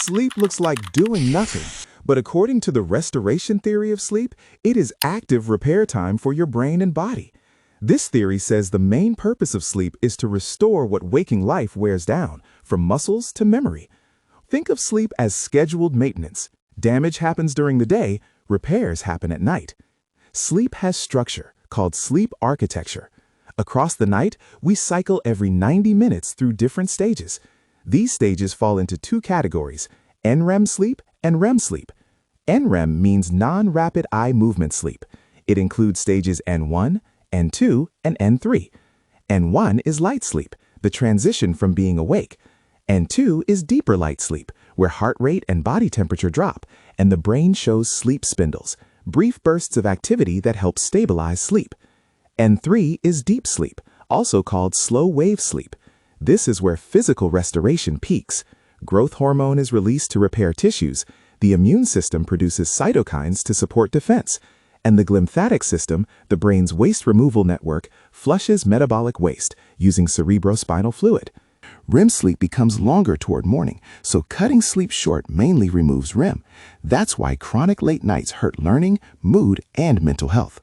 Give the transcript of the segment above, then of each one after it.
Sleep looks like doing nothing, but according to the restoration theory of sleep, it is active repair time for your brain and body. This theory says the main purpose of sleep is to restore what waking life wears down, from muscles to memory. Think of sleep as scheduled maintenance. Damage happens during the day, repairs happen at night. Sleep has structure, called sleep architecture. Across the night, we cycle every 90 minutes through different stages. These stages fall into two categories, NREM sleep and REM sleep. NREM means non-rapid eye movement sleep. It includes stages N1, N2, and N3. N1 is light sleep, the transition from being awake. N2 is deeper light sleep, where heart rate and body temperature drop, and the brain shows sleep spindles, brief bursts of activity that help stabilize sleep. N3 is deep sleep, also called slow wave sleep. This is where physical restoration peaks. Growth hormone is released to repair tissues, the immune system produces cytokines to support defense, and the glymphatic system, the brain's waste removal network, flushes metabolic waste using cerebrospinal fluid. REM sleep becomes longer toward morning, so cutting sleep short mainly removes REM. That's why chronic late nights hurt learning, mood, and mental health.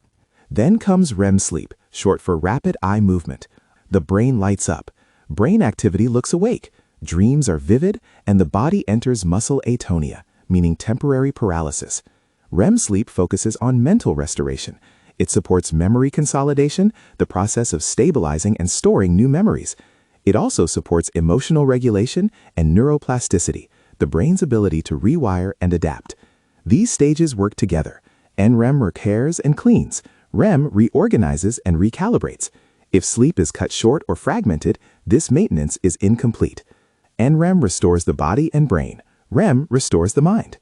Then comes REM sleep, short for rapid eye movement. The brain lights up. Brain activity looks awake. Dreams are vivid, and the body enters muscle atonia, meaning temporary paralysis. REM sleep focuses on mental restoration. It supports memory consolidation, the process of stabilizing and storing new memories. It also supports emotional regulation and neuroplasticity, the brain's ability to rewire and adapt. These stages work together. NREM repairs and cleans. REM reorganizes and recalibrates. If sleep is cut short or fragmented, this maintenance is incomplete. NREM restores the body and brain. REM restores the mind.